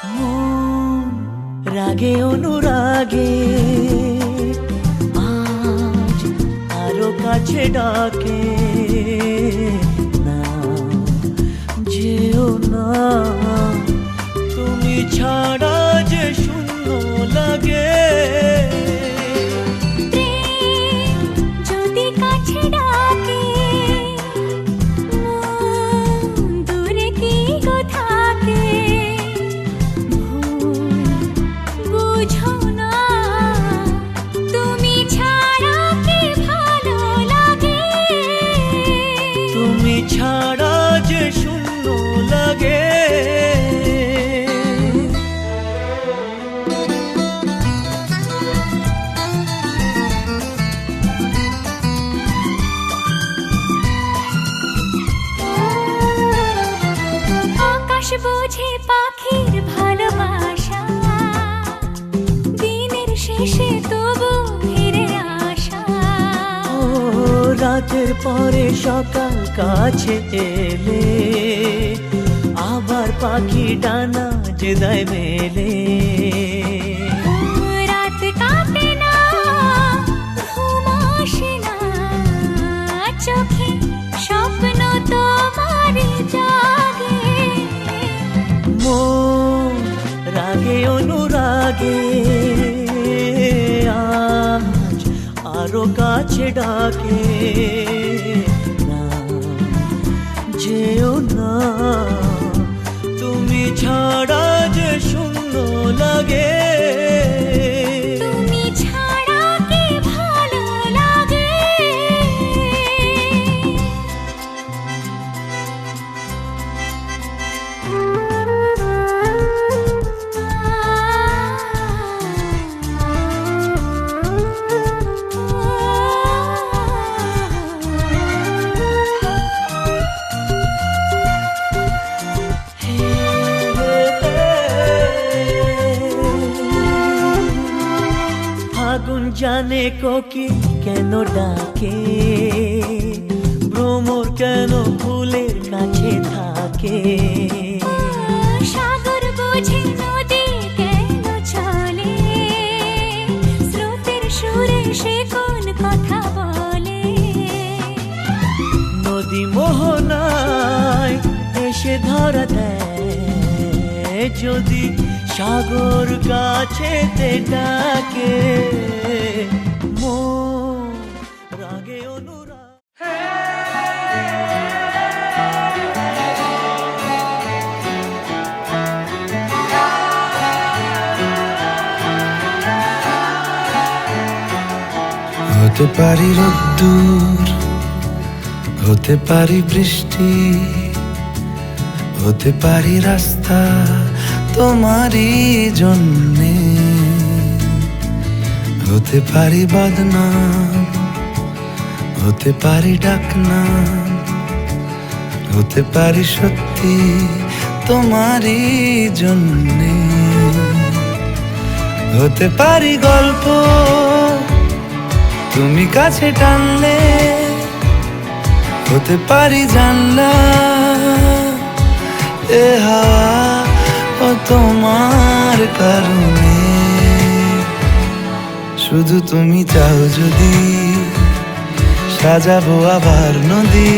মন রাগে অনুরাগে আজ আরো কাছে ডাকে, না যেও না, তুমি ছাড়া যে শূন্য লাগে। যদি কাছে ডাকে দূরে কি গো থাকে, বুঝো না তুমি ছাড়া কি ভালো লাগে, তুমি ছাড়া যে শূন্য লাগে। আকাশ বোঝে পাখির ভালোবাসা, দিনের শেষে তবু ফিরে আসা। ও রাতের পরে সকাল কাছে এলে, আবার পাখি ডানা যে দেয় মেলে। রাত কাটে না, ঘুম আসে না, চোখে স্বপ্ন তোমারই জাগে। মন রাগে অনুরাগে আজ আরো কাছে ডাকে, না যেও না, তুমি ছাড়া যে শূন্য লাগে। তুমি ছাড়া কি ভালো লাগে। আগুন জানে কোকিল কেন ডাকে, ভ্রমর কেন ফুলের কাছে থাকে। সাগর বোঝে নদী কেন চলে, স্রোতের সুরে সে কোন কথা বলে। নদী মোহনায় এসে ধরা দেয়, যদি সাগর কাছেতে ডাকে। মন রাগে অনুরাগ হতে পারি রোদ্দুর, হতে পারি বৃষ্টি, হতে পারি রাস্তা তোমারই জন্যে, হতে পারি বদনাম, হতে পারি ডাকনাম, হতে পারি সত্যি তোমারই জন্যে, হতে পারি গল্প তুমি কাছে টানলে, হতে পারি জানলা এ হাওয়া ও তোমার কারণে। শুধু তুমি চাও যদি সাজাবো আবার নদী,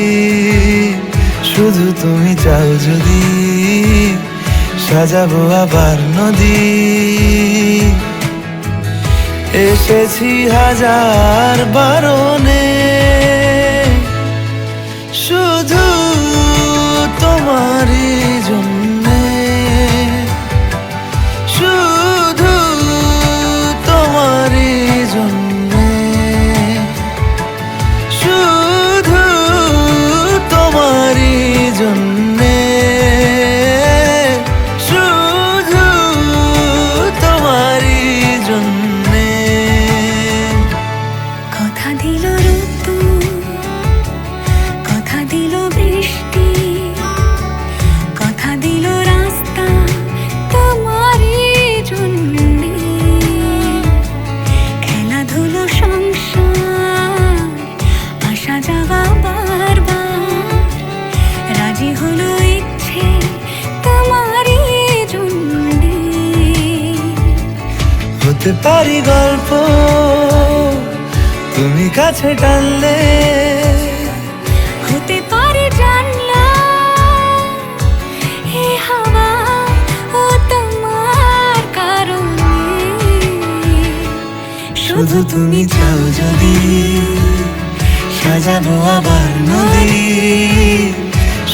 শুধু তুমি চাও যদি সাজাবো আবার নদী। এসেছি হাজার বারণে, শুধু তোমারই জন্যে, শুধু তোমারই জন্যে, শুধু তোমারই জন্যে, শুধু তোমারই জন্যে। কথা দিল রোদ্দুর, তারই গল্প তুমি কাছে টানলে হতে পারে জানলাম এ হাওয়া ও তোমার কারণে শুধু তুমি চাও যদি সাজাবো আবার নদী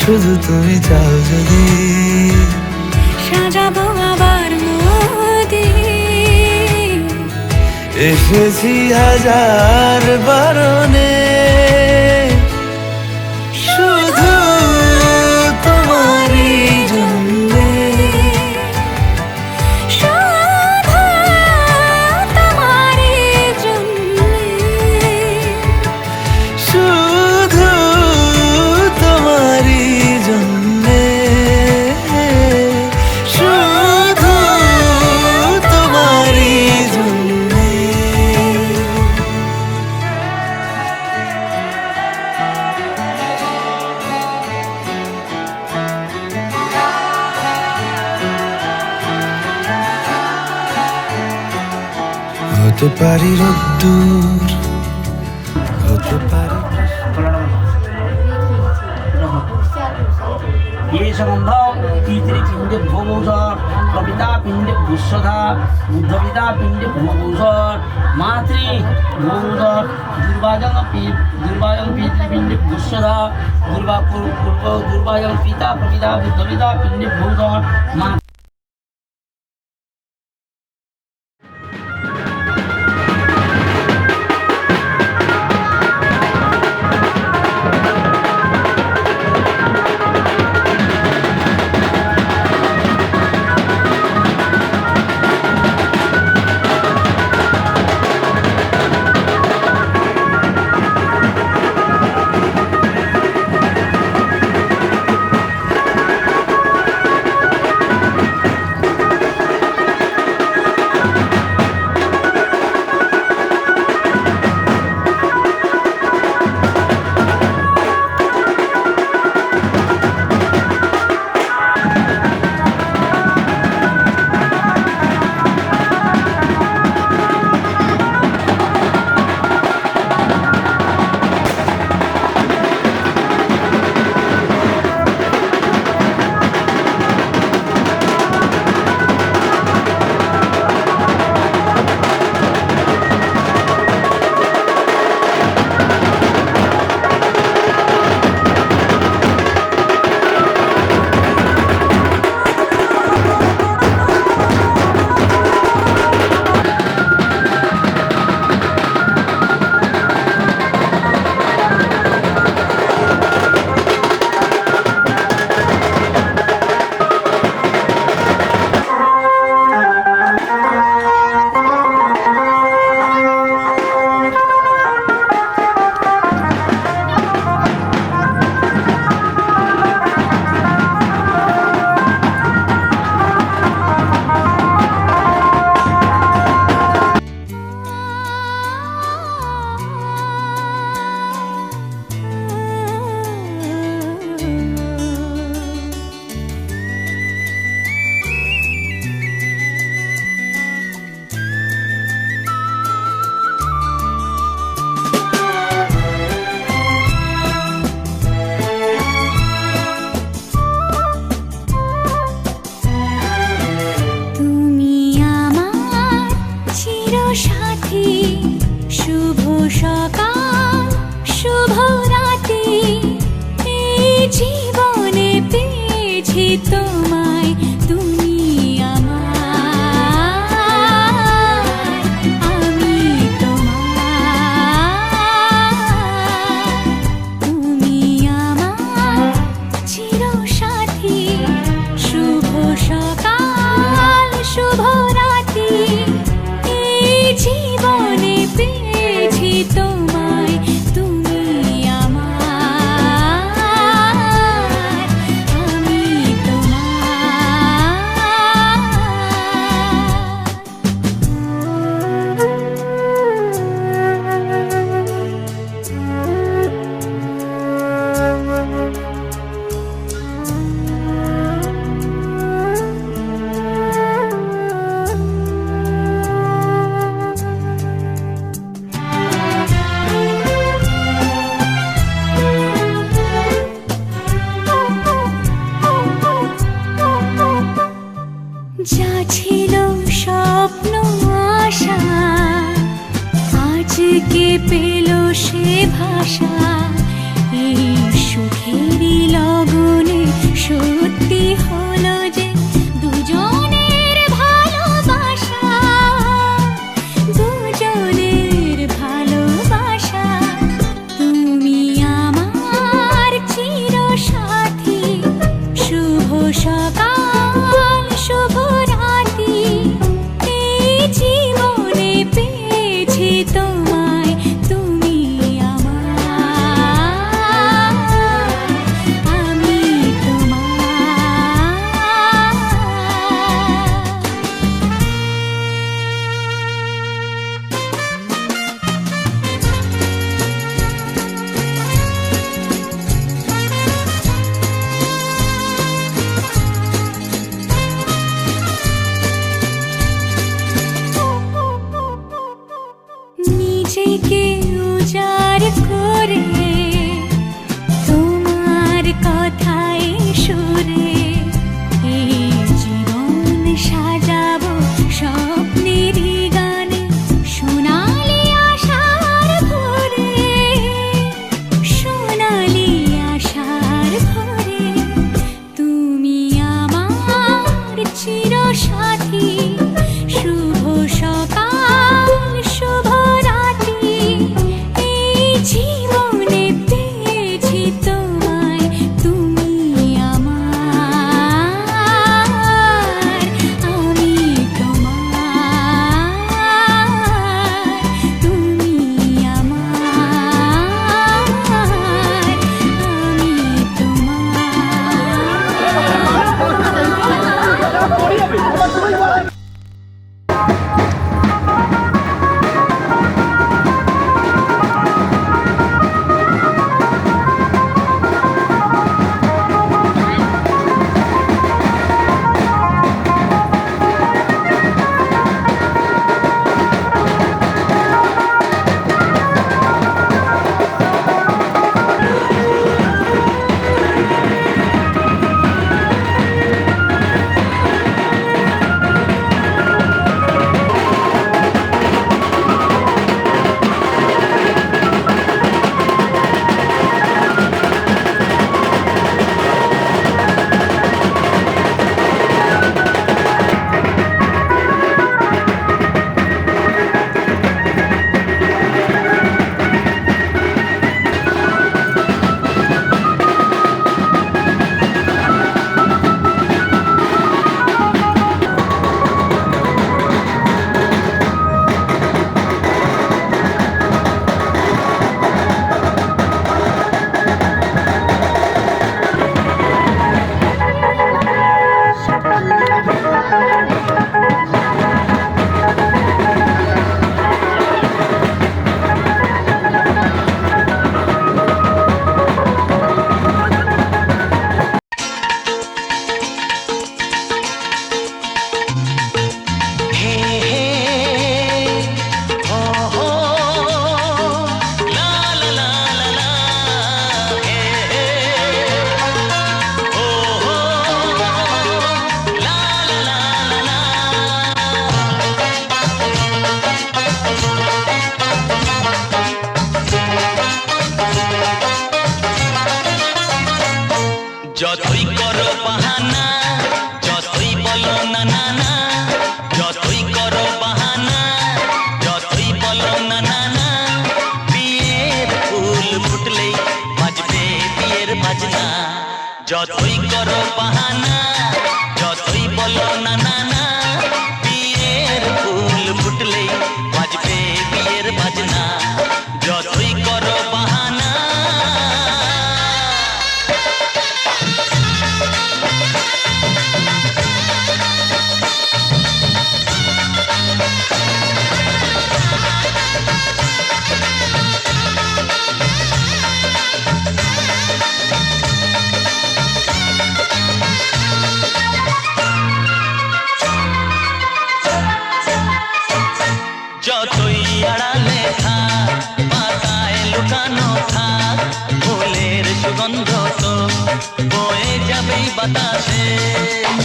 শুধু তুমি চাও যদি সাজাবো আবার নদী এসেছি হাজার বারণে শুধু তোমারই জন্যে শুধু তোমারই জন্যে শুধু তোমারই জন্যে শুধু তোমারই জন্যে হতে পারি রোদ্দুর হতে পারি 예성한다 이들이 빈대 보고서 그비다 빈대 부서다 우더비다 빈대 보고서 마트리 보고서 durbayang 빈대 부서다 durbayang 피다 그비다 우더비다 빈대 보고서 마 ভাষা এই সুখেরই লগনে সত্যি হলো যে দুজনের ভালোবাসা, দুজনের ভালোবাসা। তুমি আমার চিরসাথী, শুভ সকাল শুভ রাতি, এই জীবনে পেয়েছি তোমায়, তুমি আমার, আমি তোমার। নিজেকে উজাড় করে তোমার কথায় সুরে এই জীবন সাজাবো স্বপ্নেরই গানে, সোনালি আশার ভোরে, সোনালি আশার ভোরে। তুমি আমার চিরসাথী, শুভ সকাল শুভ রাতি, এই জীবনে পেয়েছি তোমায়, তুমি আমার, আমি তোমার, তুমি আমার, আমি তোমার। যতই করো বাহানা, যতই বলো না না না, যতই করো বাহানা, যতই বলো না না না, বিয়ের ফুল ফুটলেই বাজবে বিয়ের বাজনা। যতই করো বাহানা, যতই বলো না না না, বিয়ের ফুল ফুটলেই বাজবে বিয়ের বাজনা। যতই করো বাহানা, যতই আড়ালে থাক, পাতায় লুকানো থাক, ফুলের সুগন্ধ তো বয়ে যাবেই বাতাসে,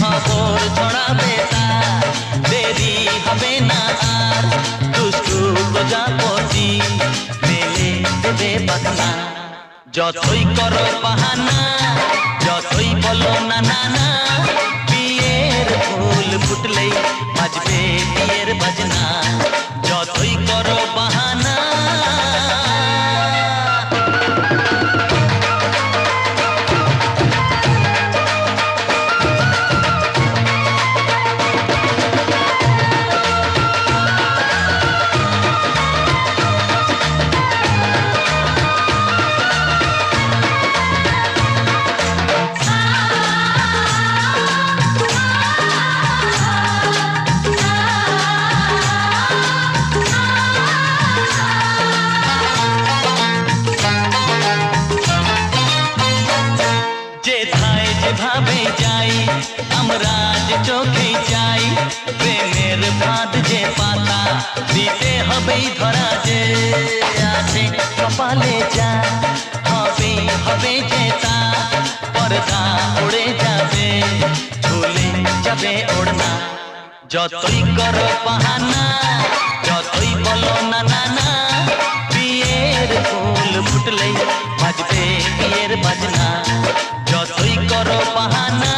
খবর ছড়াবে তার, দেরি হবে না আর, দুষ্টু প্রজাপতি মেলে যাবে পাখনা। যতই করো বাহানা, যতই বলো না না না, বিয়ের ফুল ফুটলেই বাজবে বিয়ের বাজনা। যতই করো বাহানা, যেথায় যেভাবে যাই আমরা যে চোখে যাই, প্রেমের ফাঁদ যে পাতা দিতে হবেই ধরা। যে আছে কপালে যা হবে হবে যেতা, পর্দা উড়ে যাবে ঝুলে যাবে ওড়না। যতই করো বাহানা, যতই বলো না না না, বিয়ের ফুল ফুটলেই বাজবে বিয়ের বাজনা। যতই করো বাহানা,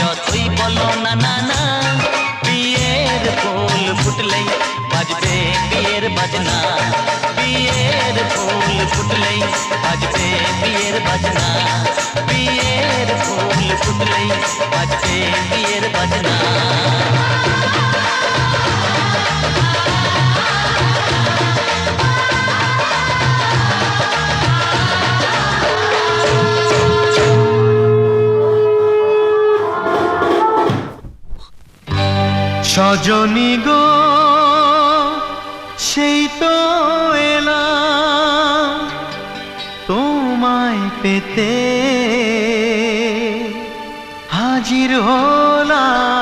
যতই বলো না না না, বিয়ের ফুল ফুটলেই বাজবে বিয়ের বাজনা। বিয়ের ফুল ফুটলেই বাজবে বিয়ের বাজনা। বিয়ের ফুল ফুটলেই বাজবে বিয়ের বাজনা। সজনী গো সেই তো এলাম তোমায় পেতে, হাজির হলাম।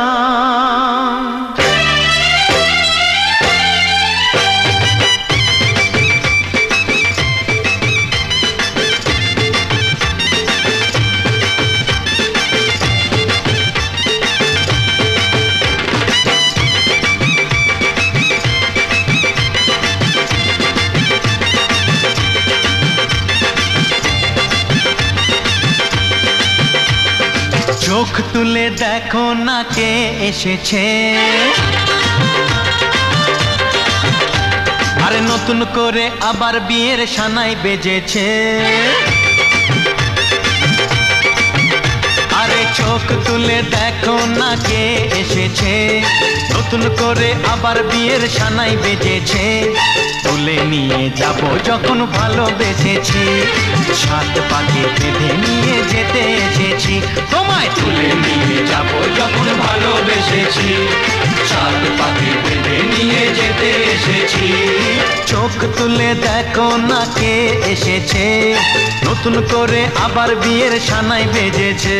চোখ তুলে দেখো না কে এসেছে, আরে নতুন করে আবার বিয়ের সানাই বেজেছে। আরে চোখ তুলে দেখো না কে এসেছে, নতুন করে আবার বিয়ের সানাই বেজেছে। তুলে নিয়ে যাব যখন ভালোবেসেছি, সাত পাকে বেঁধে নিয়ে যেতে এসেছি। তোমায় তুলে নিয়ে যাব যখন ভালোবেসেছি, সাত পাকে বেঁধে নিয়ে যেতে এসেছি। চোখ তুলে দেখো না কে এসেছে, নতুন করে আবার বিয়ের সানাই বেজেছে।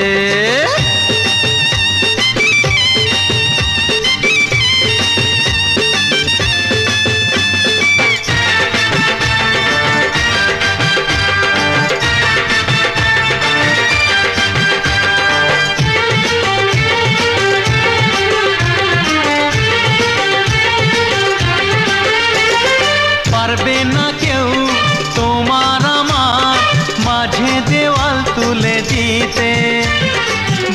পারবে না কেউ তোমার আমার মাঝে দেওয়াল তুলে দিতে,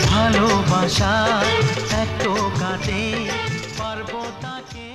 ভালোবাসা এত কাটে পারবো তাকে।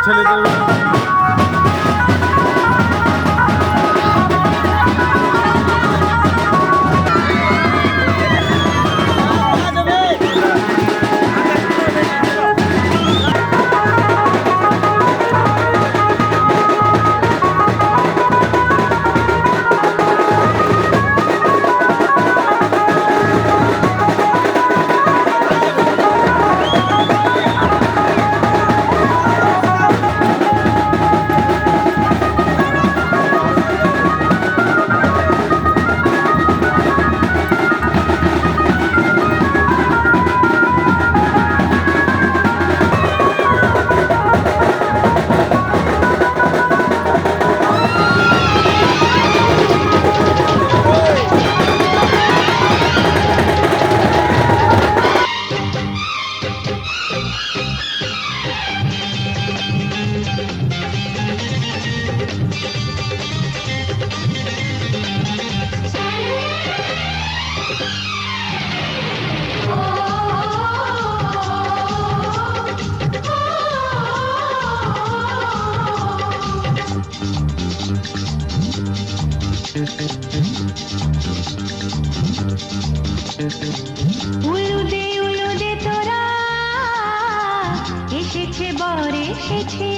ছেলেদের উলুদে তোরা এসেছে বর এসেছে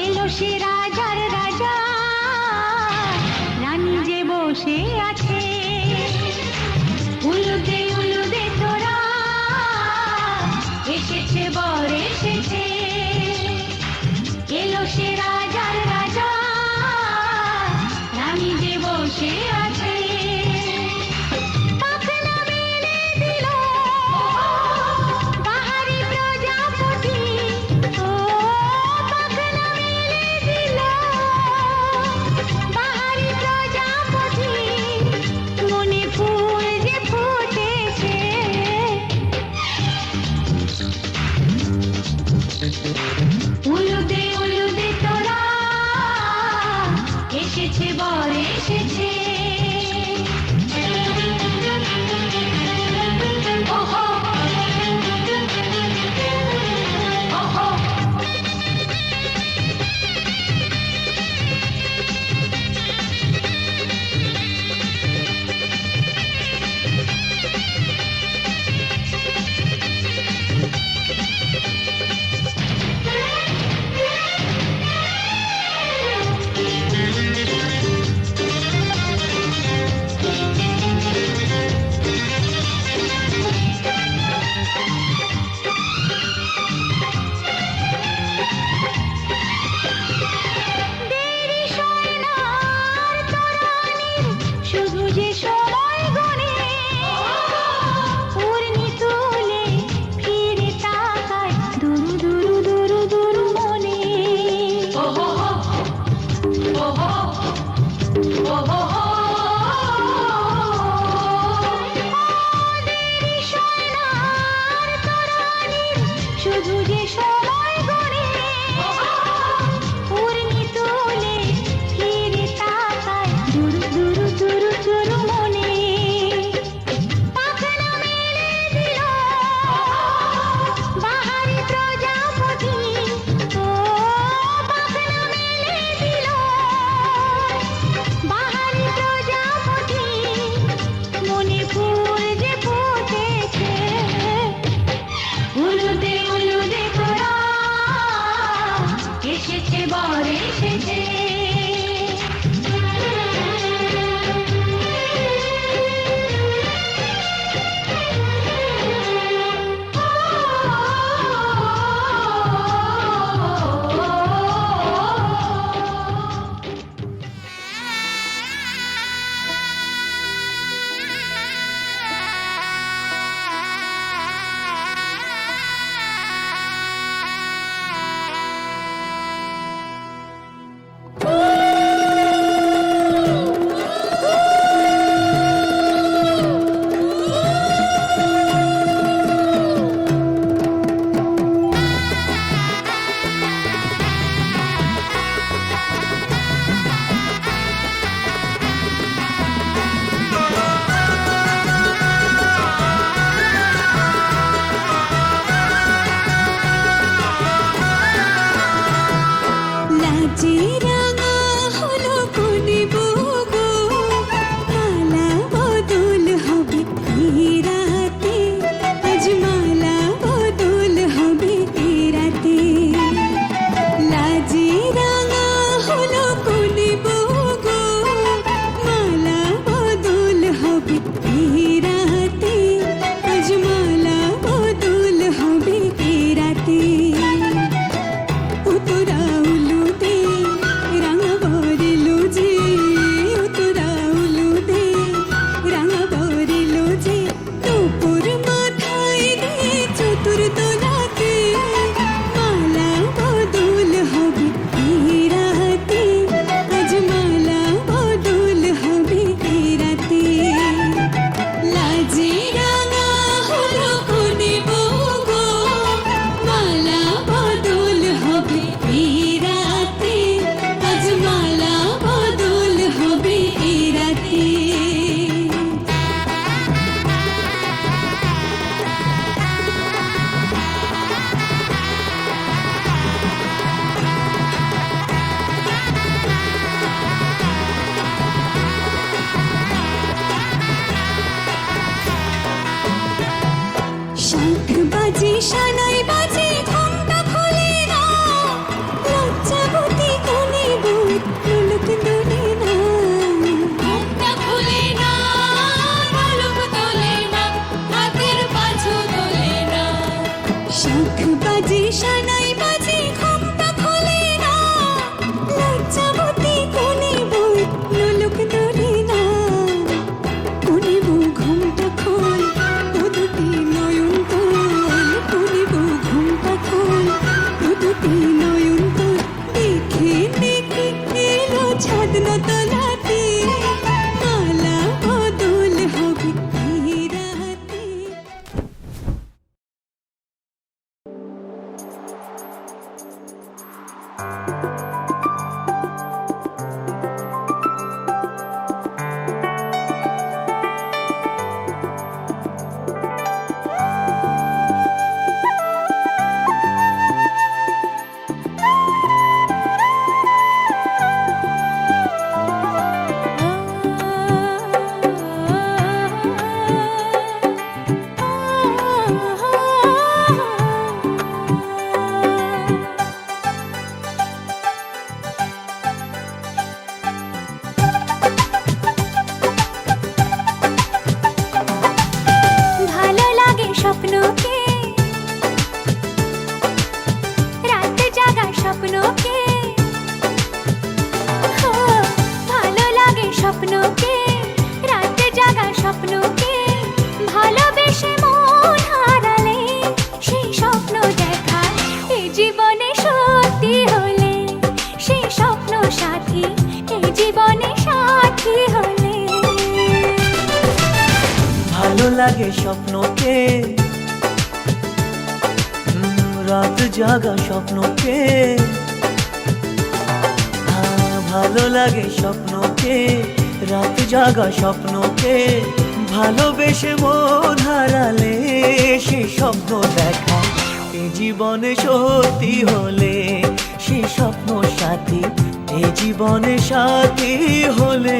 এলো সে রাজার রাজা রানী যে বসে আছে উলুদে তোরা এসেছে বর এসেছে এলো সে রাজার রাজা রানী যে বসে আছে পাখনা মেলে বাজে সানাই বাজে ঘুমটা খোলে না লজ্জাবতী কোণে বুক নুলুক দোলে না ঘুমটা খোলে না নুলুক দোলে না হাতের বাজু দোলে না শাঁখ বাজে সানাই বাজে ঘুমটা খোলে না লজ্জাবতী কোণে বুক নুলুক দোলে না কোণে বুক ঘুমটা খোল ও দুটি নয়ন তোল কোণে বুক ঘুমটা খোল ও দুটি নয়ন তোল দেখে দেখে এলো ছাদ তলাতে মালা বদল হবে এই রাতে। ভালো লাগে স্বপ্নকে রাত জাগা স্বপ্নকে ভালো লাগে স্বপ্নকে রাত জাগা স্বপ্নকে ভালোবেসে মন হারালে সেই স্বপ্ন দেখা এই জীবনে সত্যি হলে সেই স্বপ্ন সাথী এই জীবনে সাথী হলে ভালো লাগে স্বপ্নকে রাত জাগা স্বপ্নকে ভালো লাগে স্বপ্নকে রাত জাগা স্বপ্নকে ভালোবেসে মন হারালে সে স্বপ্ন দেখা এ জীবনে সত্যি হলে সে স্বপ্ন সাথী এ জীবনে সাথী হলে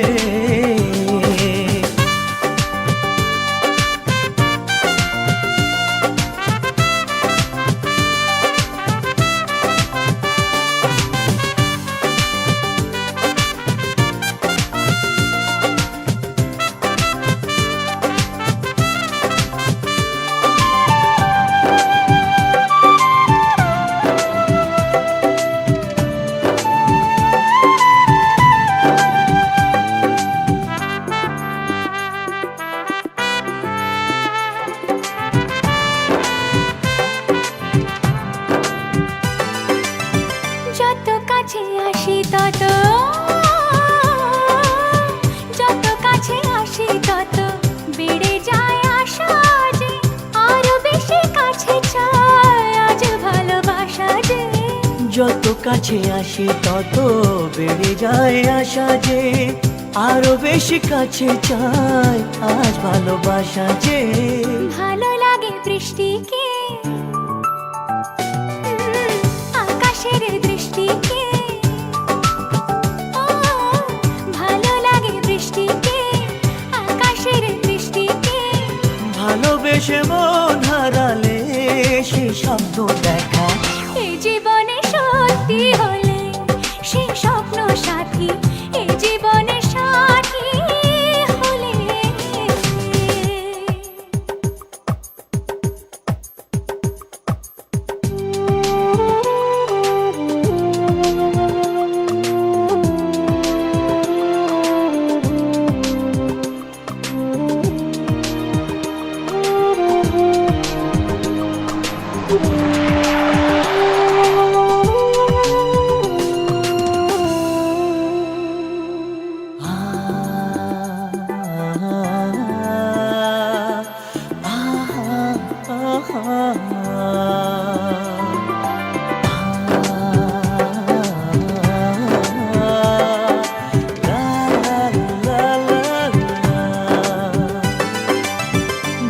যত কাছে আসি তত যত কাছে আসি তত বেড়ে যায় আশা যে আরো বেশি কাছে চাই আজ ভালোবাসা যে যত কাছে আসি তত বেড়ে যায় আশা যে আরো বেশি কাছে চাই আজ ভালোবাসা যে ভালো লাগে বৃষ্টিকে আকাশের দৃষ্টিকে ভালো লাগে বৃষ্টিকে আকাশের দৃষ্টিকে ভালোবেসে মন হারালে সে স্বপ্ন দেখা এই জীবনে সত্যি হলে সেই স্বপ্ন সাথী এই জীবনে সাথী হলে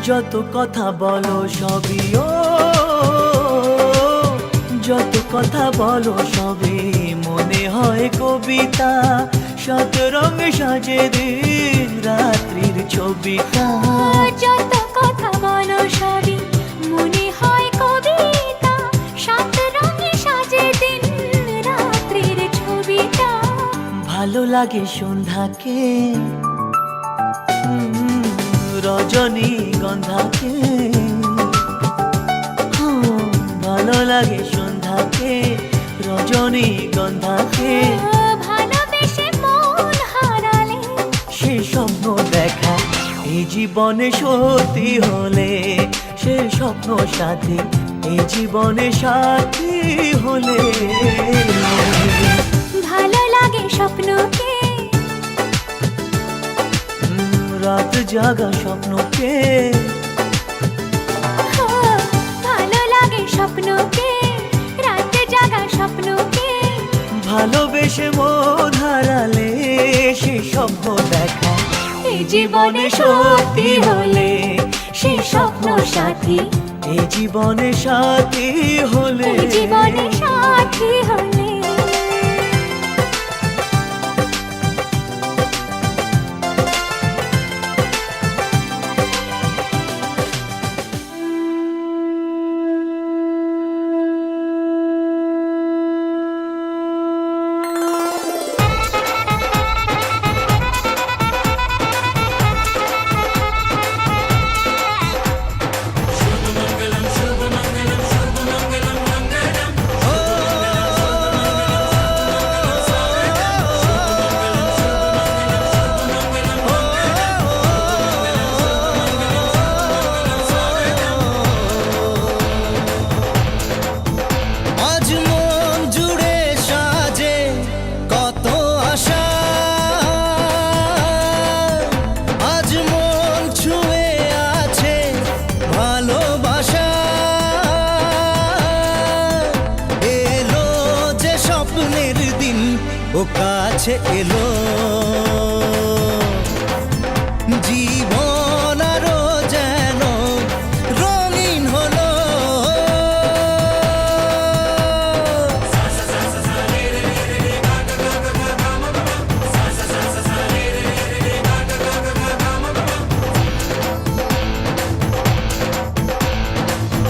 যত কথা বলো সবই ও যত কথা বলো সবই মনে হয় কবিতা শত রঙ সাজে দিন রাত্রির ছবিটা যত কথা বলো সবই মনে হয় লাগে সন্ধ্যাকে, রজনী গন্ধাকে, ভালো লাগে সন্ধ্যাকে, রজনী গন্ধাকে। ভালোবেসে মন হারালে সে স্বপ্ন দেখা এই জীবনে সত্যি হলে, সে স্বপ্ন সাথী এই জীবনে সাথী হলে। ভালো লাগে স্বপ্নকে, রাত জাগা স্বপ্নকে, ভালো লাগে স্বপ্নকে, রাতে জাগা স্বপ্নকে। ভালোবেসে মন হারালে সে স্বপ্ন দেখা এই জীবনে সত্যি হলে, সে স্বপ্ন সাথী এই জীবনে সাথী হলে। এই জীবনে সাথী হলে। আজ মন জুড়ে সাজে কত আশা, আজ মন ছুঁয়ে আছে ভালোবাসা। এলো যে স্বপ্নের দিন ও কাছে এলো, জীবন আরো যেন রঙিন হলো।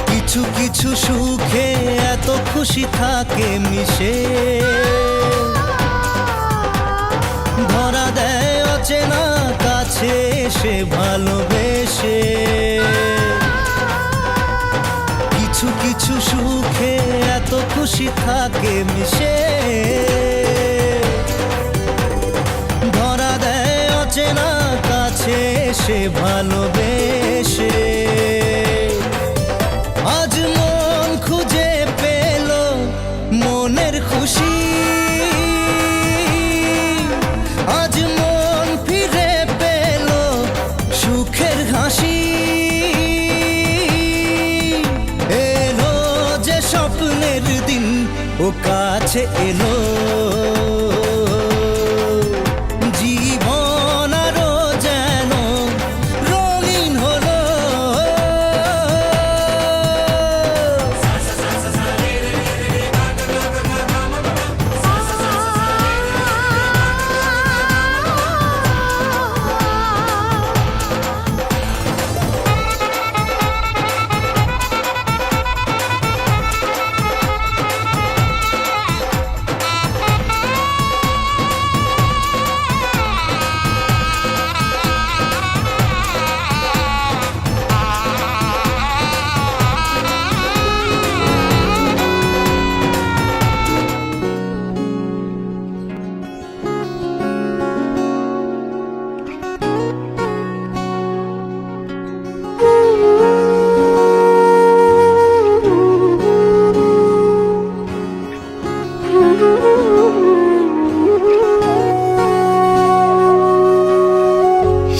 কিছু কিছু সুখে এত খুশি থাকে মিশে, ধরা দেয় অচেনা কাছে সে ভালোবেসে। কিছু কিছু সুখে এত খুশি থাকে মিশে, ধরা দেয় অচেনা কাছে সে ভালোবেসে। আজ মন খুঁজে পেল মনের খুশি, আজ মন ফিরে পেল সুখের হাসি। এলো যে স্বপ্নের দিন ও কাছে এলো, জীবন আরো যেন রঙিন হলো।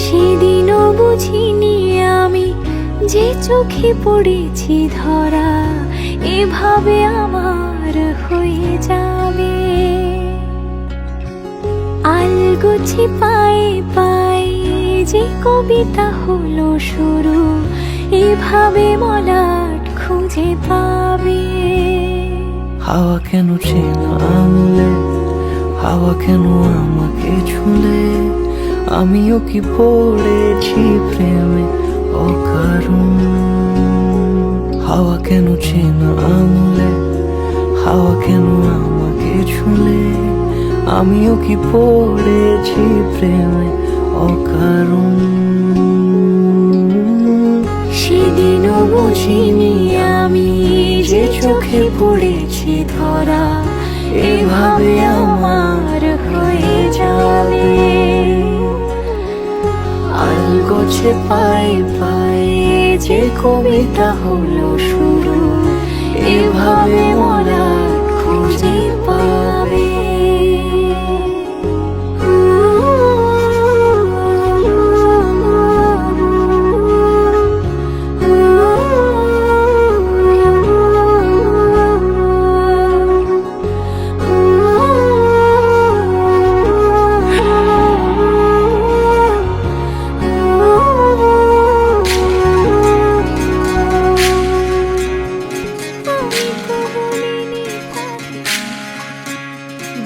সেদিনও বুঝিনি আমি যে চোখে পড়েছি ধরা, এভাবে আমার হয়ে যাবে। আলগোছি পায়ে পায়ে যে কবিতা হলো শুরু, এভাবে মলাট খুঁজে পাবে। হাওয়া কেন চেনা আঙুলে, হাওয়া কেন আমাকে ছুলে, আমিও কি পড়েছি প্রেমে অকারণ। হাওয়া কেন চেনা আঙুলে, হাওয়া কেন আমাকে ছুলে, আমিও কি পড়েছি প্রেমে অকারণ। সেদিনও বুঝিনি আমি যে চোখে পড়েছি ধরা, এভাবে আমার হয়ে যাবে। আলগোছে পাই পাই যে কবিতা হলো শুরু, এভাবে মোরা খুঁজে পাবে।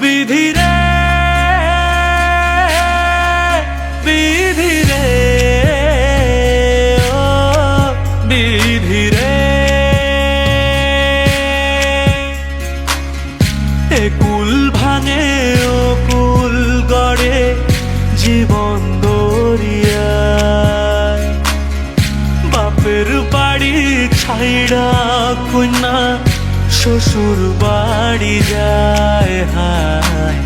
বিধি রে বিধি রে ও বিধি রে, এ কুল ভাঙে ও কুল গড়ে জীবন দরিয়ায়। বাপের বাড়ি ছাইড়া কন্যা শ্বশুর বাড়ি যায় হায়।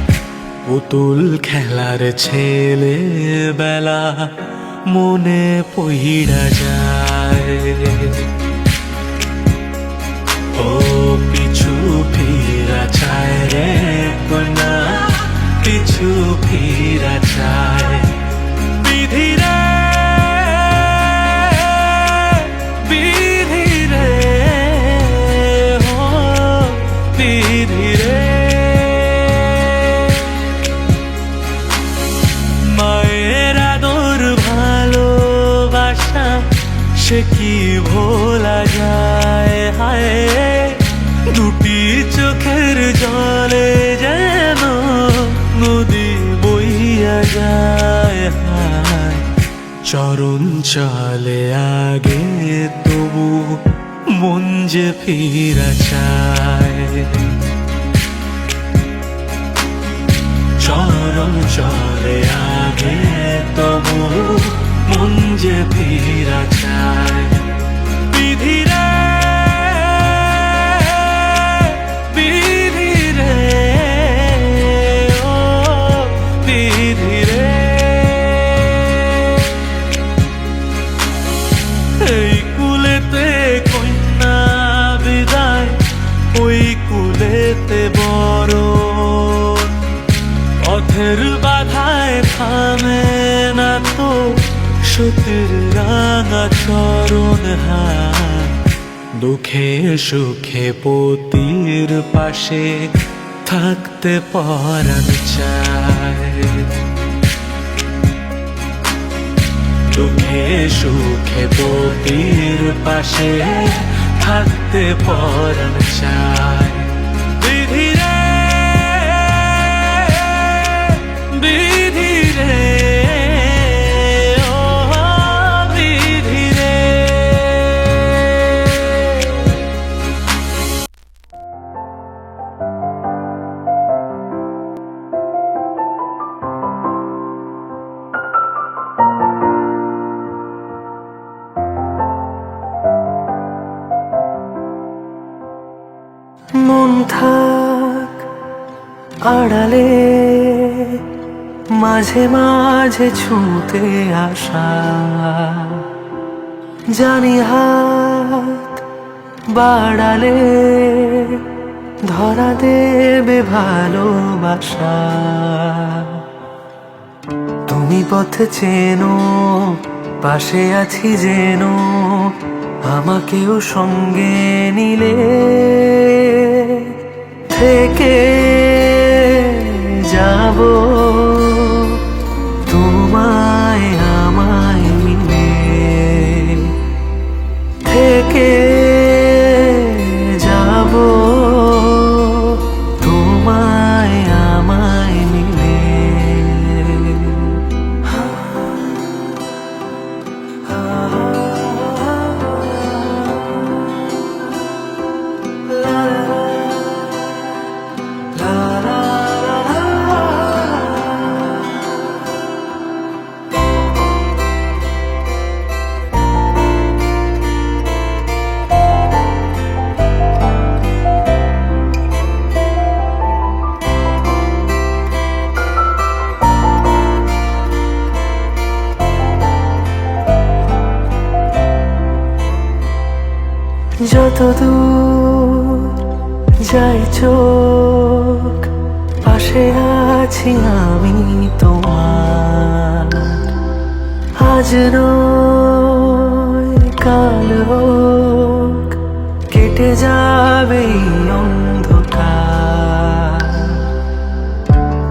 পুতুল খেলার ছেলে বেলা মনে পইড়া যায়। ও পিছু ফিরা চায় রে কন্যা, পিছু ফিরা চায়। বিধি রে বিধি রে ও বিধি রে, মায়ের আদর ভালোবাসা সে কি ভোলা যায় হায়। দুটি চোখের জলে যেন নদী বইয়া যায় হায়। চরণ চলে আগে তবু মন যে ফিরা চায়। চরণ চলে আগে তবু মন যে ফিরা চায়। বিধি রে বিধি রে ও বিধি রে, এই কুলেতে কন্যা বিদায়, ওই কুলেতে বরণ। পথের বাধায় থামে না তো সতীর রাঙা চরণ হায়। দুঃখে সুখে পতির পাশে থাকতে পরাণ চায়। দুঃখে সুখে পতির পাশে থাকতে পরাণ চায়। বিধি রে বিধি রে ও বিধি রে। মন থাক আড়ালে, মাঝে মাঝে ছুঁতে আসা। জানি হাত বাড়ালে ধরা দেবে ভালোবাসা। তুমি পথ চেনো, পাশে আছি যেন, আমাকেও সঙ্গে নিলে থেকে যাব তোমায় আমায় মিলে। থেকে যাব তোমায় আমায় মিলে। la যত দূর যায় চোখ পাশে আছি আমি তোমার। আজ নয় কাল হোক কেটে যাবে এই অন্ধকার।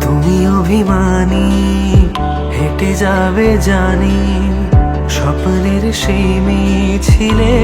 তুমি অভিমানী হেঁটে যাবে জানি স্বপ্নের সেই মিছিলে।